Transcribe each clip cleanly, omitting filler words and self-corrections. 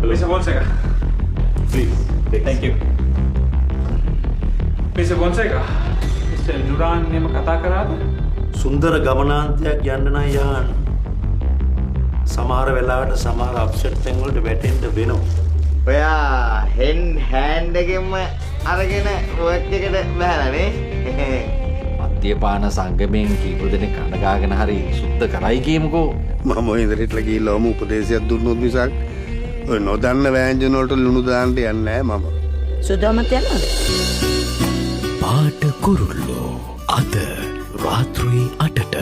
Mr. Fonseca. Please. Thank you. Mr. Fonseca. Mr. Nuran එහෙම කතා කරාද? සුන්දර ගමනාන්තයක් යන්න නම් යහන්. සමහර වෙලාවට සමහර අප්සෙට් තැන් වලට වැටෙන්න වෙනවා. ඔයා හෑන්ඩ් එකෙන්ම අරගෙන වර්ක් එකට බහලා නේ. මද්යපාන සංගමයෙන් කීප දෙනෙක් කනගාගෙන හරි සුද්ධ කරයි කියමුකෝ. මම ඔය ඉදිරියට ගිහිල්ලාම උපදේශයක් දුන්නොත් මිසක් ඔය නොදන්න වෑංජන වලට ලුණු දාන්න යන්නේ නැහැ මම. සුදාමත් යනවද? පාට කුරුල්ලෝ අද රාත්‍රී 8ට.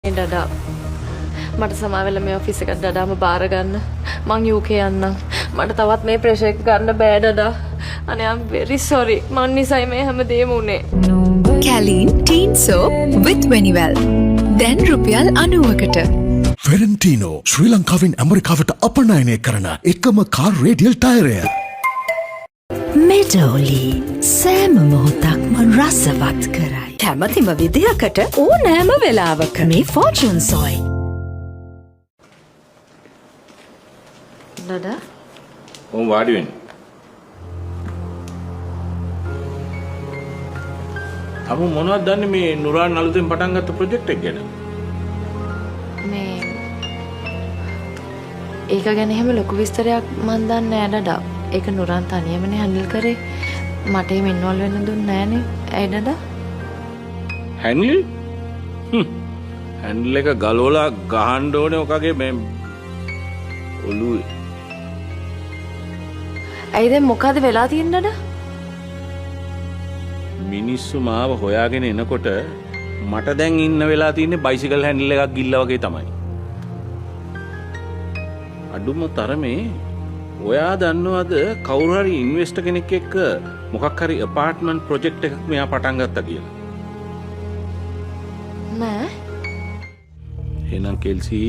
ඩඩා මට සමාවෙලා මේ ඔෆිස් එකට ඩඩාම බාර ගන්න. මං UK යන්නම්. මට තවත් මේ ප්‍රෙෂර් එක ගන්න බෑ ඩඩා. අනේ I'm very sorry. මං නිසයි මේ හැමදේම උනේ. Calin Teen Soap with Veniwell. දැන් රුපියල් 90කට. ෆෙරන්ටිනෝ ශ්‍රී ලංකාවෙන් ඇමරිකාවට අපනයනය කරන එකම කාර් රේඩියල් ටයරය. මෙඩෝලි සෑම මොහොතක්ම රසවත් කරයි. කැමතිම විදිහකට ඕනෑම වෙලාවක මේ ෆෝචුන් සොයි. ඩඩා ඕම් වාඩි වෙන්න. අමු මොනවද දන්නේ මේ නුරාන් අලුතෙන් පටන් ගත්ත ප්‍රොජෙක්ට් එක ගැන? මේ ඒක ගැන එහෙම ලොකු විස්තරයක් මන් දන්නේ නෑ ඩඩා. ඒක නුරාන් තනියමනේ හැන්ඩල් කරේ. මට එහෙම ඉන්වෝල්ව් වෙන්න දුන්නේ නෑනේ. ඇයි ඩඩා? හැන්ඩල්? හැන්ඩල් එක ගලවලා ගහන්න ඕනේ ඔකගේ මේ ඔළුවේ. ඇයි දැන් මොකද වෙලා තියෙන්නේ ඩඩා? මිනිස්සු මාව හොයාගෙන එනකොට මට දැන් ඉන්න වෙලා තියෙන්නේ බයිසිකල් හැන්ඩල් එකක් ගිල්ලා වගේ තමයි. අඩුම තරමේ ඔයා දන්නවද කවුරු හරි ඉන්වෙස්ටර් කෙනෙක් එක්ක මොකක් හරි ඇපාර්ට්මන්ට් ප්‍රොජෙක්ට් එකක් මෙයා පටන් ගත්තා කියලා? නෑ. එහෙනම් කෙල්සි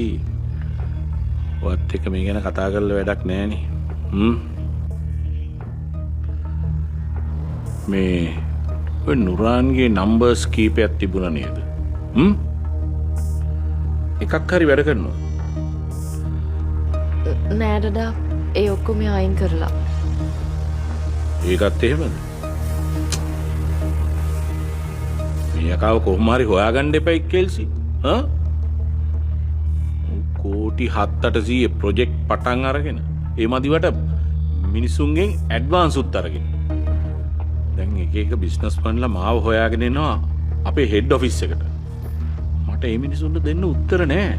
ඔයත් එක්ක මේ ගැන කතා කරලා වැඩක් නෑනේ. මේ ඔය නුරාන්ගේ නම්බර්ස් කීපයක් තිබුණා නේද? එකක් හරි වැඩ කරනවා. නෑ ඩඩා ඒ ඔක්කොම අයින් කරලා. ඒකත් එහෙමද? මේකව කොහොම හරි හොයාගන්න එපයි කෙල්සි. කෝටි 7-800 ප්‍රොජෙක්ට් පටන් අරගෙන ඒ මදිවට මිනිසුන්ගෙන් ඇඩ්වාන්ස් උත් අරගෙන දැන් එක බිස්නස් ප්ලන්ලා මාව හොයාගෙන එනවා අපේ හෙඩ් ඔෆිස් එකට. මට මේ මිනිසුන්ට දෙන්න උත්තර නැහැ.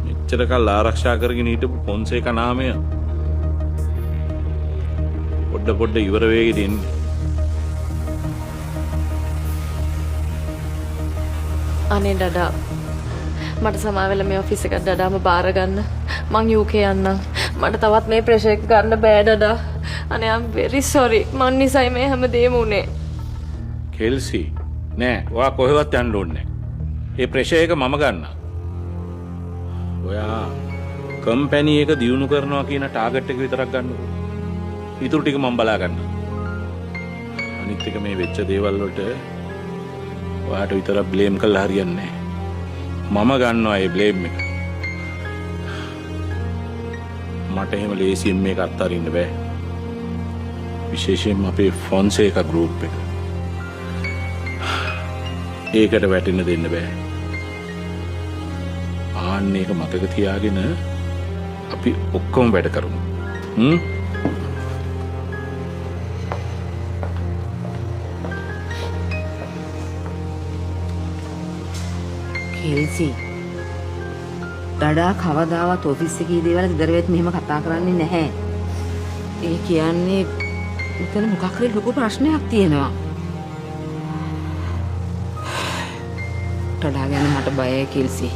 මෙච්චර කල් ආරක්ෂා කරගෙන හිටපු ෆොන්සේකා නාමය පොඩ ඉවර වෙගෙ දෙන්නේ. අනේ ඩඩා මට සමාවෙලා මේ ඔෆිස් එකට ඩඩාම බාර ගන්න. මං UK යන්නම්. මට තවත් මේ ප්‍රෙෂර් එක ගන්න බෑ ඩඩා. අනේ I'm very sorry. මං නිසයි මේ හැමදේම උනේ. කෙල්සි නෑ ඔයා කොහෙවත් යන්න ඕනේ නෑ. ඒ ප්‍රෙෂර් එක මම ගන්නවා. ඔයා කම්පැනි එක දියුණු කරනවා කියන ටාගට් එක විතරක් ගන්නකො. ඊටු ටික මම බලා ගන්නවා. අනිත් එක මේ වෙච්ච දේවල් වලට ඔයාට විතරක් බ්ලේම් කරලා හරියන්නේ නෑ. මම ගන්නවා ඒ බ්ලේම් එක. මට එහෙම ලේසියෙන් මේක අත්හරින්න බෑ. විශේෂයෙන්ම අපේ ෆොන්සේකා ගෲප් එක. ඒකට වැටෙන්න දෙන්න බෑ. ආන්න ඒක මතක තියාගෙන අපි ඔක්කොම වැඩ කරමු. කෙල්සි ඩඩා කවදාවත් ඔෆිස් එකේ දේවල් ඉදරවෙත් මෙහෙම කතා කරන්නේ නැහැ. ඒ කියන්නේ මෙතන මොකක් හරි ලොකු ප්‍රශ්නයක් තියෙනවා. ඩඩා ගැන මට බයයි කෙල්සි.